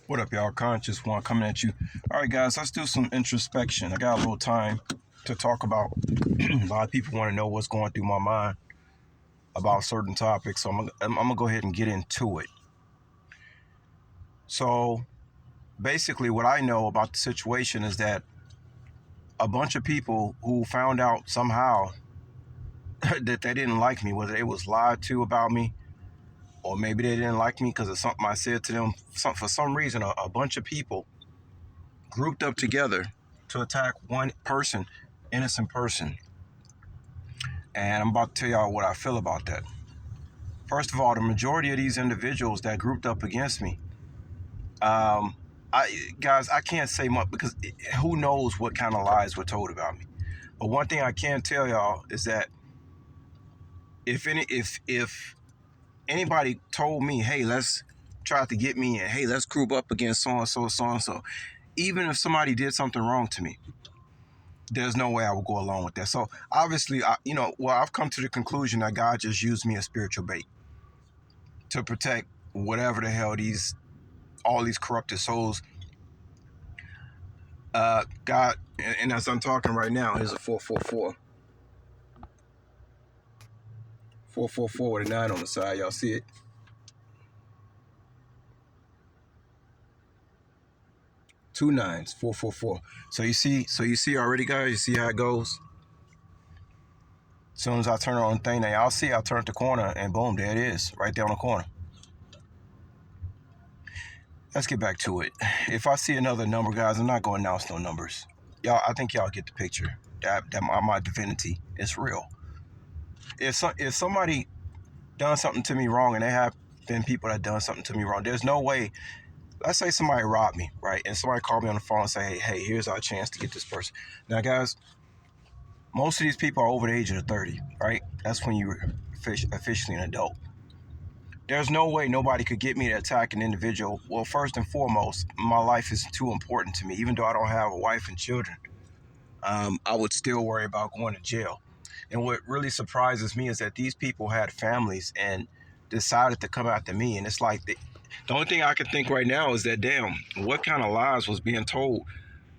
What up, y'all? Conscious One coming at you. All right, guys, let's do some introspection. I got a little time to talk about. A lot of people want to know what's going through my mind about certain topics, so I'm gonna go ahead and get into it. So, basically, what I know about the situation is that a bunch of people who found out somehow that they didn't like me, whether it was lied to about me, or maybe they didn't like me because of something I said to them. For some reason, a bunch of people grouped up together to attack one person, innocent person. And I'm about to tell y'all what I feel about that. First of all, the majority of these individuals that grouped up against me, I can't say much because who knows what kind of lies were told about me. But one thing I can tell y'all is that if anybody told me, hey, let's try to get me, and hey, let's group up against so and so, even if somebody did something wrong to me, there's no way I would go along with that. So obviously, I've come to the conclusion that God just used me as spiritual bait to protect whatever the hell all these corrupted souls. God, and as I'm talking right now, here's a 444. 444 with a 9 on the side. Y'all see it? Two nines, 444. So you see already, guys. You see how it goes. As soon as I turn on the thing, now y'all see I turned the corner, and boom, there it is, right there on the corner. Let's get back to it. If I see another number, guys, I'm not going to announce no numbers. Y'all, I think y'all get the picture. That my divinity is real. If somebody done something to me wrong, and there have been people that done something to me wrong, there's no way. Let's say somebody robbed me, right? And somebody called me on the phone and say, hey, here's our chance to get this person. Now, guys, most of these people are over the age of 30, right? That's when you're officially an adult. There's no way nobody could get me to attack an individual. Well, first and foremost, my life is too important to me. Even though I don't have a wife and children, I would still worry about going to jail. And what really surprises me is that these people had families and decided to come after me. And it's like the only thing I can think right now is that, damn, what kind of lies was being told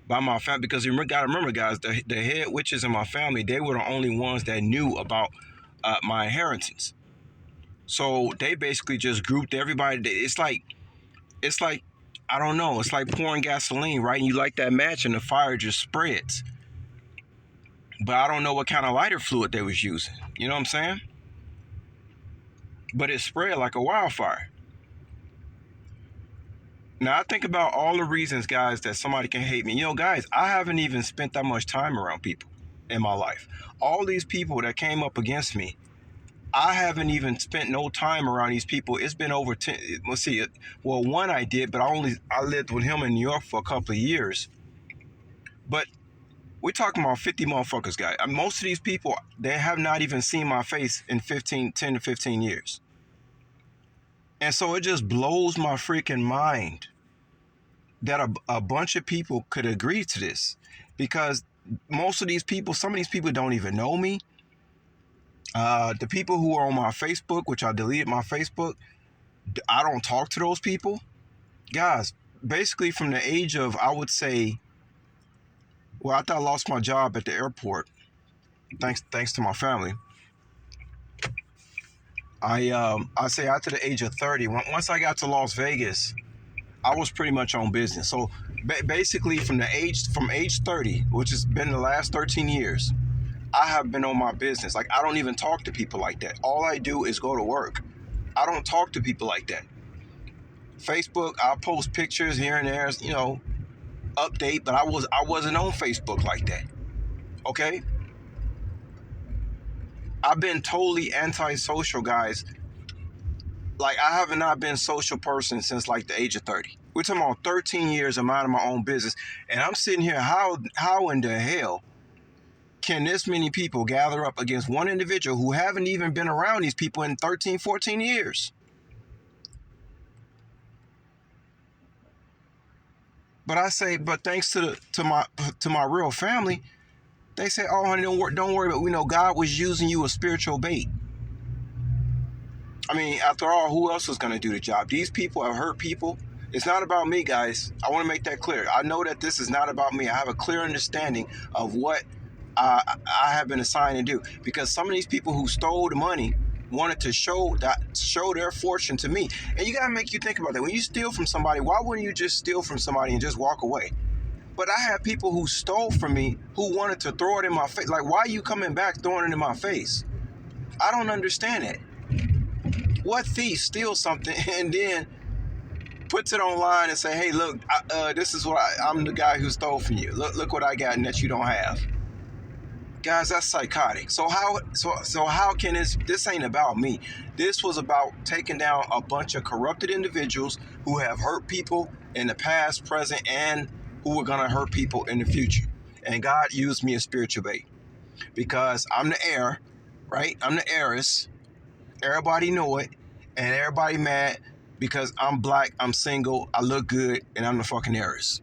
by my family? Because you got to remember, guys, the head witches in my family, they were the only ones that knew about my inheritance. So they basically just grouped everybody. It's like, I don't know. It's like pouring gasoline, right? And you light that match and the fire just spreads. But I don't know what kind of lighter fluid they was using. You know what I'm saying? But it spread like a wildfire. Now, I think about all the reasons, guys, that somebody can hate me. You know, guys, I haven't even spent that much time around people in my life. All these people that came up against me, I haven't even spent no time around these people. It's been over 10. Let's see. Well, one I did, but I lived with him in New York for a couple of years. But we're talking about 50 motherfuckers, guys. Most of these people, they have not even seen my face in 10 to 15 years. And so it just blows my freaking mind that a bunch of people could agree to this, because most of these people, some of these people don't even know me. The people who are on my Facebook, which I deleted my Facebook, I don't talk to those people. Guys, basically from the age of, I would say, well, after I lost my job at the airport, thanks to my family, I say after the age of 30, once I got to Las Vegas, I was pretty much on business. So basically from age 30, which has been the last 13 years, I have been on my business. Like, I don't even talk to people like that. All I do is go to work. I don't talk to people like that. Facebook, I'll post pictures here and there, update, but I wasn't on Facebook like that. Okay? I've been totally antisocial, guys. Like, I have not been a social person since like the age of 30. We're talking about 13 years of minding my own business. And I'm sitting here, how in the hell can this many people gather up against one individual who haven't even been around these people in 13, 14 years? But I say, but thanks to my real family, they say, oh, honey, don't worry, but we know God was using you as spiritual bait. I mean, after all, who else is going to do the job? These people have hurt people. It's not about me, guys. I want to make that clear. I know that this is not about me. I have a clear understanding of what I have been assigned to do, because some of these people who stole the money wanted to show their fortune to me. And you gotta make you think about that. When you steal from somebody, why wouldn't you just steal from somebody and just walk away? But I have people who stole from me who wanted to throw it in my face. Like, why are you coming back throwing it in my face? I don't understand it. What thief steals something and then puts it online and say, hey, look, this is what I'm the guy who stole from you. Look what I got and that you don't have. Guys, that's psychotic. So how can this ain't about me. This was about taking down a bunch of corrupted individuals who have hurt people in the past, present, and who are gonna hurt people in the future. And God used me as spiritual bait because I'm the heir, right? I'm the heiress. Everybody know it, and everybody mad because I'm black, I'm single, I look good, and I'm the fucking heiress.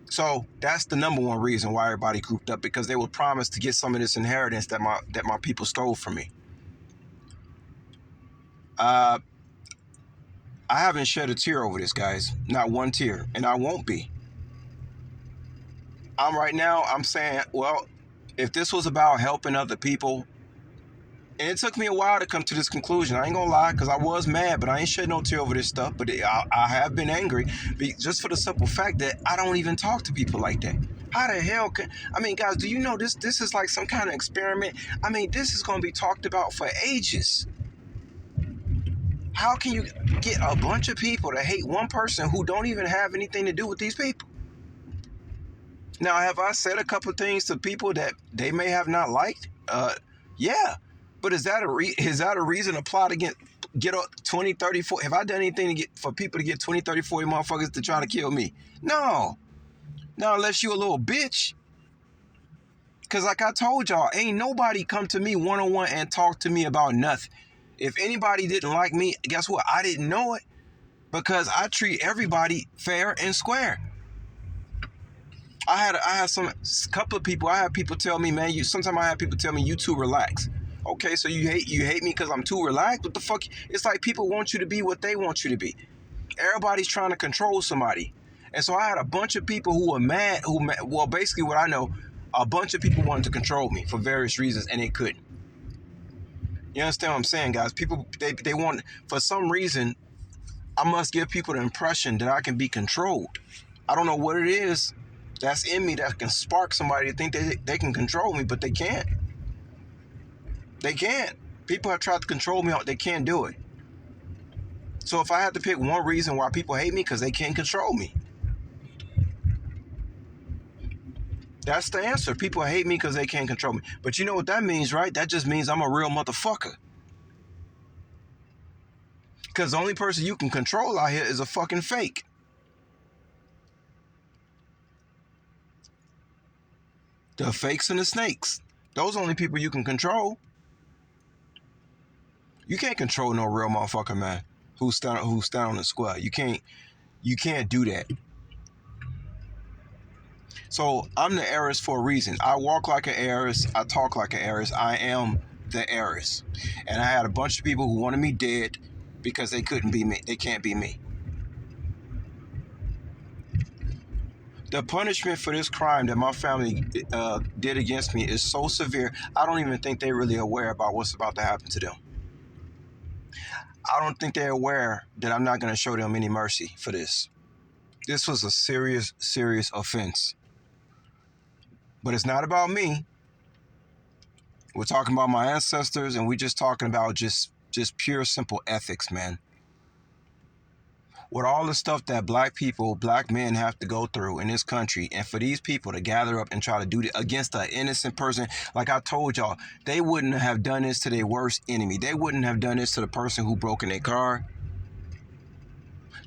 So that's the number one reason why everybody grouped up, because they were promised to get some of this inheritance that my people stole from me. I haven't shed a tear over this, guys. Not one tear, and I won't be. I'm saying, well, if this was about helping other people, and it took me a while to come to this conclusion. I ain't gonna lie, because I was mad, but I ain't shed no tear over this stuff. But I have been angry, just for the simple fact that I don't even talk to people like that. How the hell can... I mean, guys, do you know this is like some kind of experiment? I mean, this is going to be talked about for ages. How can you get a bunch of people to hate one person who don't even have anything to do with these people? Now, have I said a couple of things to people that they may have not liked? Yeah. But is that a reason to plot against, get 20, 30, 40? Have I done anything for people to get 20, 30, 40 motherfuckers to try to kill me? No. Not unless you a little bitch. Because like I told y'all, ain't nobody come to me one-on-one and talk to me about nothing. If anybody didn't like me, guess what? I didn't know it, because I treat everybody fair and square. I had couple of people. I have people tell me, man, sometimes I have people tell me you too relaxed. Okay, so you hate me because I'm too relaxed? What the fuck? It's like people want you to be what they want you to be. Everybody's trying to control somebody. And so I had a bunch of people who were mad, well, basically what I know, a bunch of people wanted to control me for various reasons, and they couldn't. You understand what I'm saying, guys? People, they want, for some reason, I must give people the impression that I can be controlled. I don't know what it is that's in me that can spark somebody to think they can control me, but they can't. They can't. People have tried to control me. They can't do it. So if I had to pick one reason why people hate me, because they can't control me. That's the answer. People hate me because they can't control me. But you know what that means, right? That just means I'm a real motherfucker. Because the only person you can control out here is a fucking fake. The fakes and the snakes. Those are the only people you can control. You can't control no real motherfucker, man, who's stand on the square. You can't do that. So I'm the heiress for a reason. I walk like an heiress. I talk like an heiress. I am the heiress. And I had a bunch of people who wanted me dead because they couldn't be me. They can't be me. The punishment for this crime that my family did against me is so severe, I don't even think they're really aware about what's about to happen to them. I don't think they're aware that I'm not going to show them any mercy for this. This was a serious, serious offense. But it's not about me. We're talking about my ancestors, and we're just talking about just pure, simple ethics, man. With all the stuff that black men have to go through in this country, and for these people to gather up and try to do it against an innocent person, like I told y'all, they wouldn't have done this to their worst enemy. They wouldn't have done this to the person who broke in their car.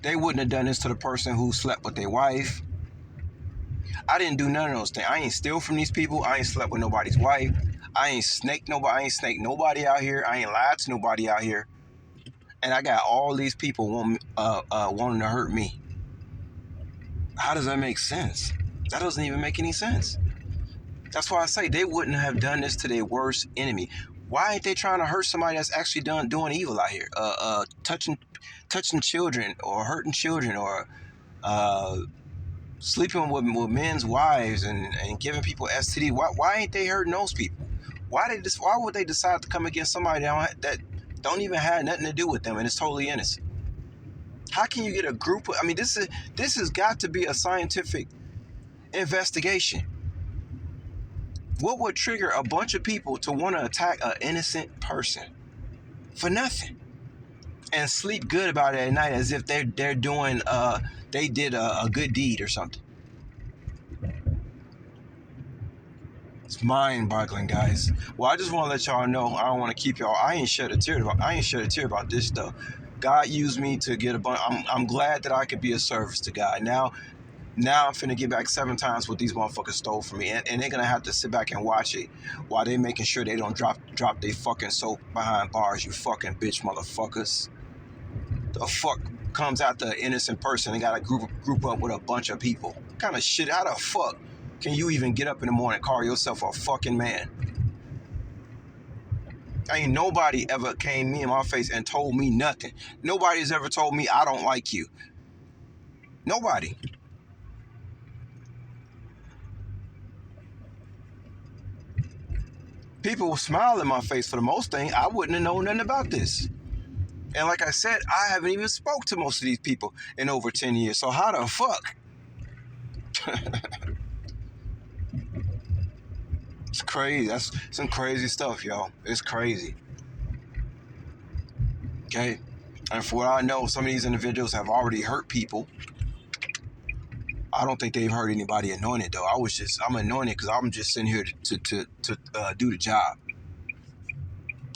They wouldn't have done this to the person who slept with their wife. I didn't do none of those things. I ain't steal from these people. I ain't slept with nobody's wife. I ain't snaked nobody. I ain't snaked nobody out here. I ain't lied to nobody out here. And I got all these people wanting to hurt me. How does that make sense? That doesn't even make any sense. That's why I say they wouldn't have done this to their worst enemy. Why ain't they trying to hurt somebody that's actually doing evil out here? touching children or hurting children or uh, sleeping with men's wives and giving people STD. Why ain't they hurting those people? Why would they decide to come against somebody that don't even have nothing to do with them and it's totally innocent? How can you get a group of, I mean, this has got to be a scientific investigation. What would trigger a bunch of people to want to attack an innocent person for nothing and sleep good about it at night as if they're doing they did a good deed or something? It's mind-boggling, guys. Well, I just want to let y'all know. I don't want to keep y'all. I ain't shed a tear about this stuff. God used me to get a bunch. I'm glad that I could be of service to God. Now I'm finna get back 7 times what these motherfuckers stole from me, and they're gonna have to sit back and watch it while they making sure they don't drop their fucking soap behind bars. You fucking bitch motherfuckers. The fuck comes after an innocent person and got to group up with a bunch of people? What kind of shit? How the fuck can you even get up in the morning and call yourself a fucking man? Ain't nobody ever came me in my face and told me nothing. Nobody's ever told me I don't like you. Nobody. People will smile in my face for the most thing. I wouldn't have known nothing about this. And like I said, I haven't even spoke to most of these people in over 10 years. So how the fuck? It's crazy. That's some crazy stuff, y'all. It's crazy. Okay? And for what I know, some of these individuals have already hurt people. I don't think they've hurt anybody anointed, though. I'm anointed because I'm just sitting here to do the job.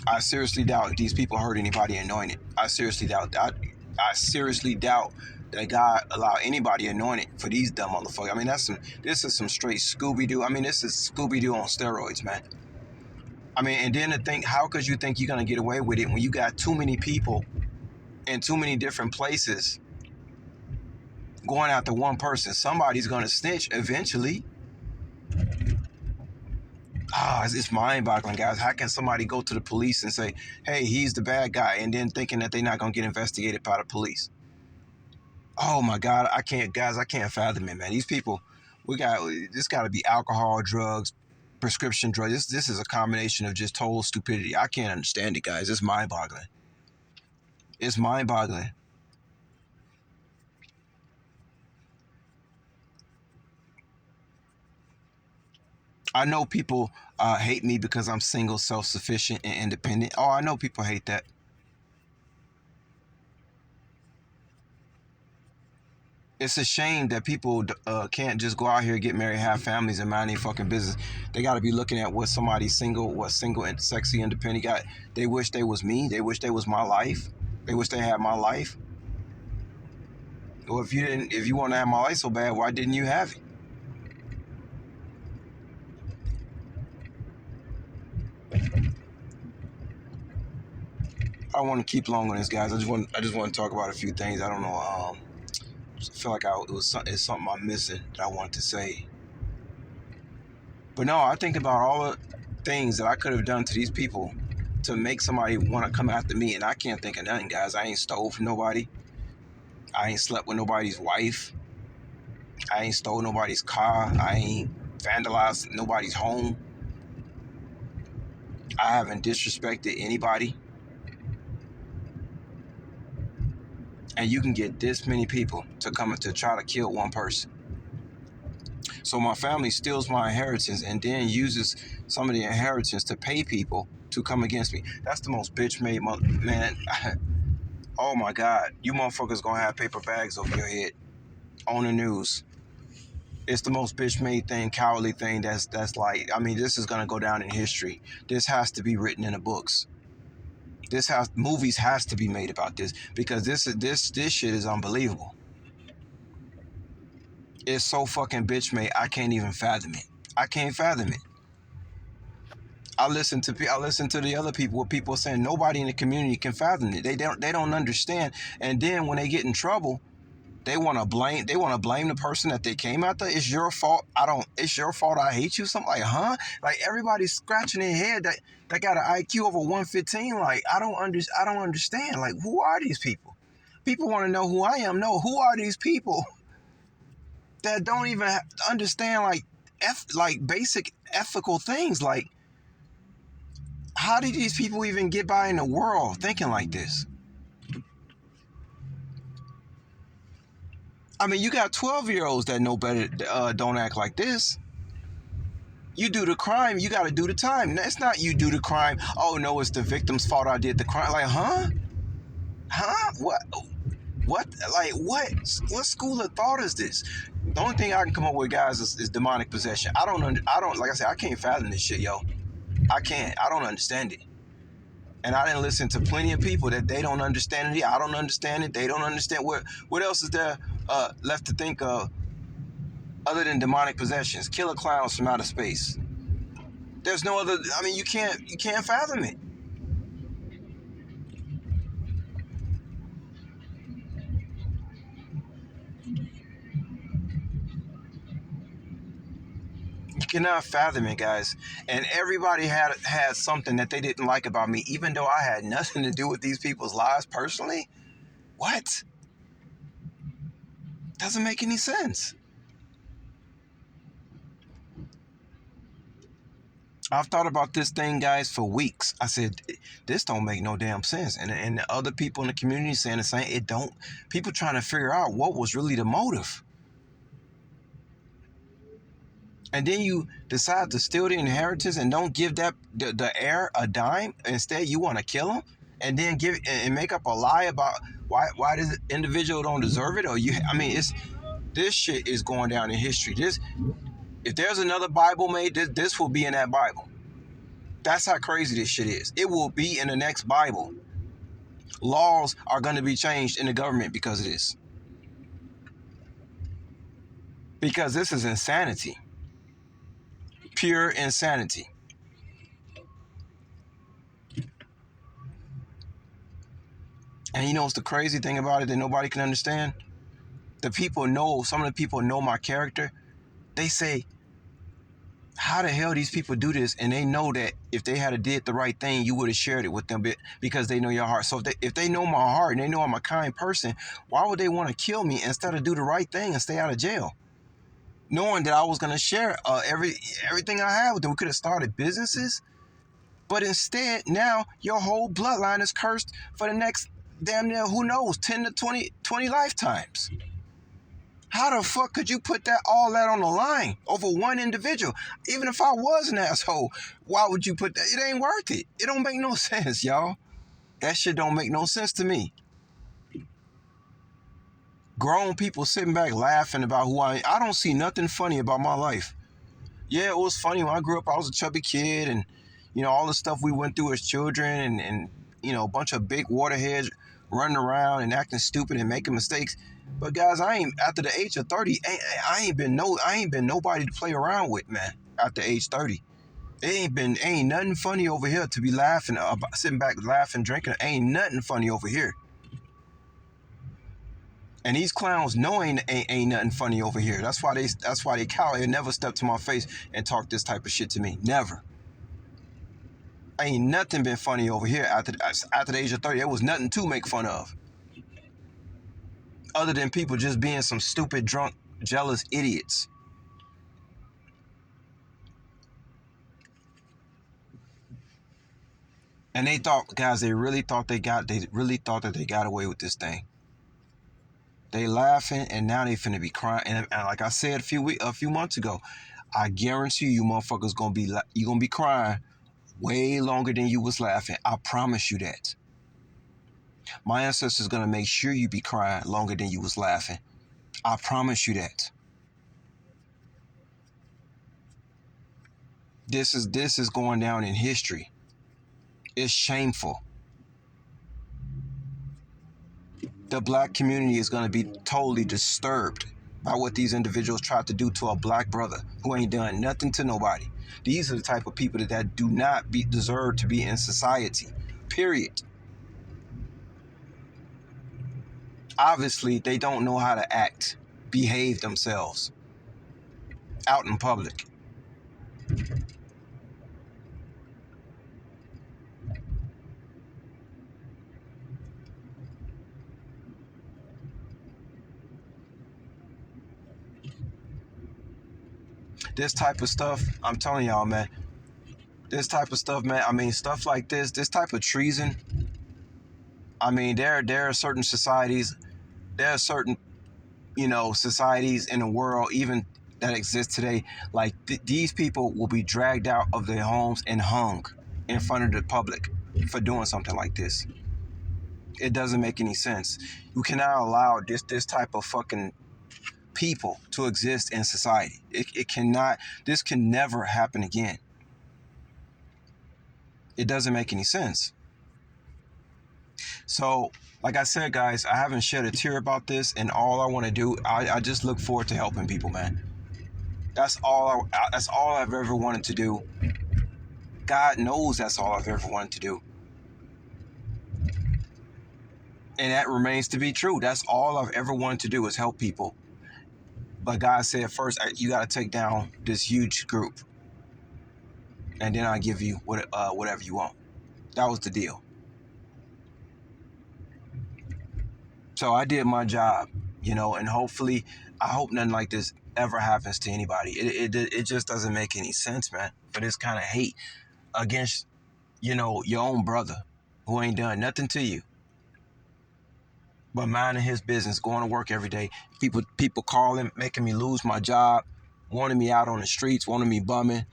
I seriously doubt these people hurt anybody anointed. I seriously doubt that. I seriously doubt that God allowed anybody anointed for these dumb motherfuckers. I mean, this is some straight Scooby-Doo. I mean, this is Scooby-Doo on steroids, man. I mean, and then to think, how could you think you're going to get away with it when you got too many people in too many different places going after one person? Somebody's going to snitch eventually. It's mind-boggling, guys. How can somebody go to the police and say, hey, he's the bad guy, and then thinking that they're not going to get investigated by the police? Oh, my God. I can't fathom it, man. These people, this got to be alcohol, drugs, prescription drugs. This is a combination of just total stupidity. I can't understand it, guys. It's mind-boggling. It's mind-boggling. I know people hate me because I'm single, self-sufficient, and independent. Oh, I know people hate that. It's a shame that people can't just go out here, get married, have families, and mind their fucking business. They got to be looking at what somebody single and sexy, independent got. They wish they was me. They wish they was my life. They wish they had my life. Well, if you want to have my life so bad, why didn't you have it? I don't want to keep long on this, guys. I just want to talk about a few things. I don't know. I feel like it's something I'm missing that I wanted to say. But no, I think about all the things that I could have done to these people to make somebody want to come after me, and I can't think of nothing, guys. I ain't stole from nobody. I ain't slept with nobody's wife. I ain't stole nobody's car. I ain't vandalized nobody's home. I haven't disrespected anybody. And you can get this many people to come to try to kill one person. So my family steals my inheritance and then uses some of the inheritance to pay people to come against me. That's the most bitch-made man. Oh my God, you motherfuckers gonna have paper bags over your head on the news. It's the most bitch-made thing, cowardly thing. That's like, I mean, this is gonna go down in history. This has to be written in the books. Movies has to be made about this because this shit is unbelievable. It's so fucking bitch made. I can't even fathom it. I can't fathom it. I listen to the other people. What people are saying. Nobody in the community can fathom it. They don't understand. And then when they get in trouble, they want to blame the person that they came after. It's your fault. It's your fault. I hate you. Something like, huh? Like everybody's scratching their head that got an IQ over 115. Like I don't understand. Like who are these people? People want to know who I am. No, who are these people that don't even understand like basic ethical things? Like, how did these people even get by in the world thinking like this? I mean, you got 12-year-olds that know better, don't act like this. You do the crime, you got to do the time. It's not you do the crime. Oh no, it's the victim's fault I did the crime. Like, huh? Huh? What? What? Like, what? What school of thought is this? The only thing I can come up with, guys, is demonic possession. Like I said, I can't fathom this shit, yo. I can't. I don't understand it. And I didn't listen to plenty of people that they don't understand it. I don't understand it. They don't understand. What else is there left to think of other than demonic possessions? Killer clowns from outer space. There's no other. I mean, you can't fathom it. You cannot fathom it, guys. And everybody had something that they didn't like about me, even though I had nothing to do with these people's lives personally. What? Doesn't make any sense. I've thought about this thing, guys, for weeks. I said, this don't make no damn sense. And the other people in the community saying the same. It don't. People trying to figure out what was really the motive. And then you decide to steal the inheritance and don't give the heir a dime. Instead, you want to kill him and then give and make up a lie about why this individual don't deserve it. Or you, I mean, this shit is going down in history. If there's another Bible made, this will be in that Bible. That's how crazy this shit is. It will be in the next Bible. Laws are going to be changed in the government because of this. Because this is insanity. Pure insanity. And you know what's the crazy thing about it that nobody can understand? Some of the people know my character. They say, how the hell these people do this? And they know that if they had did the right thing, you would have shared it with them because they know your heart. So if they know my heart and they know I'm a kind person, why would they want to kill me instead of do the right thing and stay out of jail? Knowing that I was going to share everything I had with them. We could have started businesses. But instead, now your whole bloodline is cursed for the next damn near, who knows, 10 to 20 lifetimes. How the fuck could you put all that on the line over one individual? Even if I was an asshole, why would you put that? It ain't worth it. It don't make no sense, y'all. That shit don't make no sense to me. Grown people sitting back laughing about who I don't see nothing funny about my life. Yeah, it was funny when I grew up. I was a chubby kid, and all the stuff we went through as children, and a bunch of big waterheads running around and acting stupid and making mistakes. But guys, I ain't after the age of 30. I ain't been nobody to play around with, man. After age 30, ain't nothing funny over here to be laughing about, sitting back laughing, drinking. Ain't nothing funny over here. And these clowns know ain't nothing funny over here. That's why they cower. They never step to my face and talk this type of shit to me. Never. Ain't nothing been funny over here after the age of 30. There was nothing to make fun of. Other than people just being some stupid, drunk, jealous idiots. And they thought, guys, they really thought that they got away with this thing. They laughing, and now they finna be crying. And like I said a few months ago, I guarantee you motherfuckers you gonna be crying way longer than you was laughing. I promise you that. My ancestors gonna make sure you be crying longer than you was laughing. I promise you that. This is going down in history. It's shameful. The black community is gonna be totally disturbed by what these individuals tried to do to a black brother who ain't done nothing to nobody. These are the type of people that do not deserve to be in society. Period. Obviously, they don't know how to act, behave themselves out in public. this type of stuff, I'm telling y'all, man, this type of stuff, man, I mean, stuff like this type of treason, I mean, there are certain societies, there are certain, societies in the world, even that exist today, like these people will be dragged out of their homes and hung in front of the public for doing something like this. It doesn't make any sense. You cannot allow this type of fucking people to exist in society. It cannot, this can never happen again. It doesn't make any sense. So, like I said, guys, I haven't shed a tear about this, and all I want to do, I just look forward to helping people, man. That's all I've ever wanted to do. God knows that's all I've ever wanted to do. And that remains to be true. That's all I've ever wanted to do is help people. But God said, first, you got to take down this huge group. And then I'll give you whatever you want. That was the deal. So I did my job, and hopefully, I hope nothing like this ever happens to anybody. It just doesn't make any sense, man. For this kind of hate against, your own brother who ain't done nothing to you but minding his business, going to work every day. People calling, making me lose my job, wanting me out on the streets, wanting me bumming,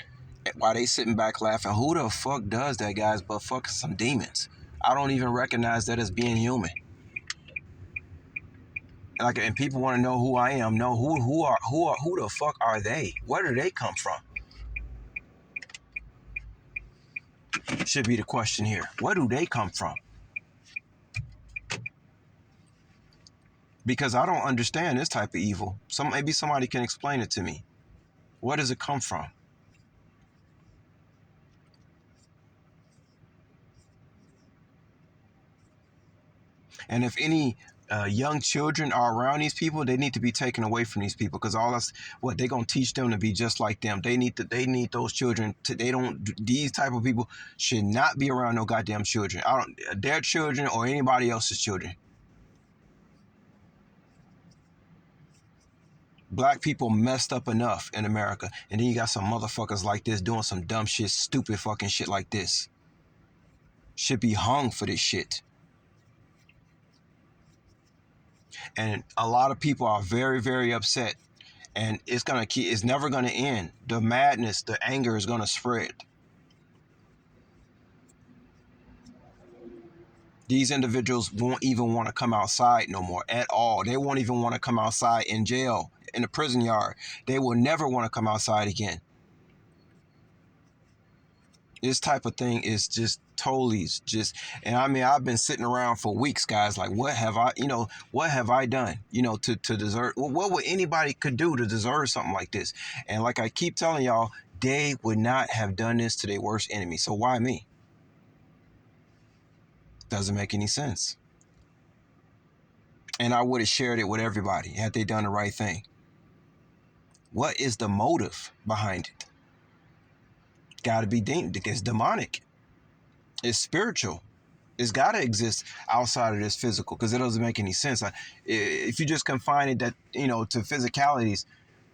while they sitting back laughing. Who the fuck does that, guys? But fuck some demons. I don't even recognize that as being human. And people want to know who I am. No, who the fuck are they? Where do they come from? Should be the question here. Where do they come from? Because I don't understand this type of evil. Maybe somebody can explain it to me. Where does it come from? And if any young children are around these people, they need to be taken away from these people, because they're gonna teach them to be just like them. They need those children these type of people should not be around no goddamn children. Their children or anybody else's children. Black people messed up enough in America, and then you got some motherfuckers like this doing some dumb shit, stupid fucking shit like this. Should be hung for this shit. And a lot of people are very, very upset, and it's never gonna end. The madness, the anger is gonna spread. These individuals won't even want to come outside no more at all. They won't even want to come outside in jail, in the prison yard. They will never want to come outside again. This type of thing is just totally and I mean, I've been sitting around for weeks, guys, like, what have I done, to deserve, what would anybody could do to deserve something like this? And like I keep telling y'all, they would not have done this to their worst enemy. So why me? Doesn't make any sense. And I would have shared it with everybody had they done the right thing. What is the motive behind it? Got to be it's demonic. It's spiritual. It's got to exist outside of this physical, because it doesn't make any sense. If you just confine it to physicalities,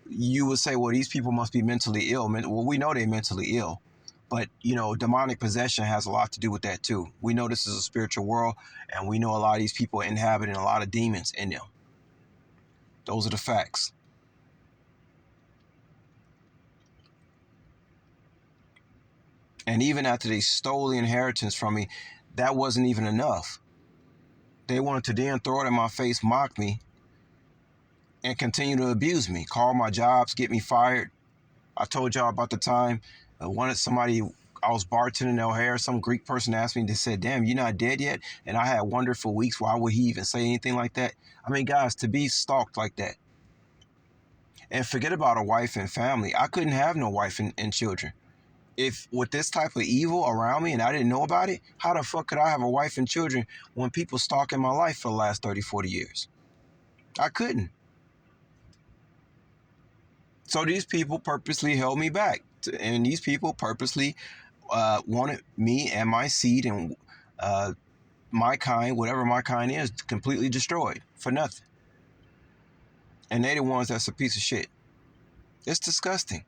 you would say, well, these people must be mentally ill. Well, we know they're mentally ill, but demonic possession has a lot to do with that too. We know this is a spiritual world, and we know a lot of these people are inhabiting a lot of demons in them. Those are the facts. And even after they stole the inheritance from me, that wasn't even enough. They wanted to then throw it in my face, mock me, and continue to abuse me, call my jobs, get me fired. I told y'all about the time I was bartending in O'Hare. Some Greek person asked me, they said, damn, you're not dead yet? And I had wondered for weeks, why would he even say anything like that? I mean, guys, to be stalked like that. And forget about a wife and family. I couldn't have no wife and children. If with this type of evil around me and I didn't know about it, how the fuck could I have a wife and children when people stalking my life for the last 30, 40 years? I couldn't. So these people purposely held me back. And these people purposely wanted me and my seed and my kind, whatever my kind is, completely destroyed for nothing. And they the ones that's a piece of shit. It's disgusting.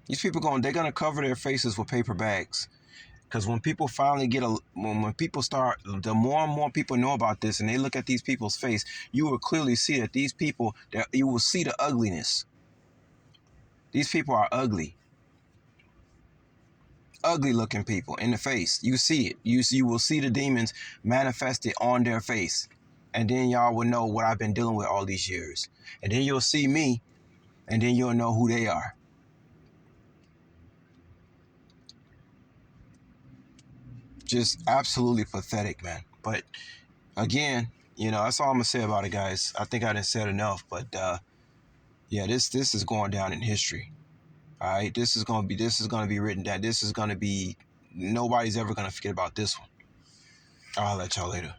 These people they're gonna cover their faces with paper bags. Because when people finally when people start, the more and more people know about this and they look at these people's face, you will clearly see that these people, that you will see the ugliness. These people are ugly. Ugly looking people in the face. You see it. You will see the demons manifested on their face. And then y'all will know what I've been dealing with all these years. And then you'll see me, and then you'll know who they are. Just absolutely pathetic, man. But again, that's all I'm gonna say about it, guys. I think I didn't say enough, but yeah, this is going down in history. All right, this is gonna be written down. This is gonna be, nobody's ever gonna forget about this one. I'll let y'all later.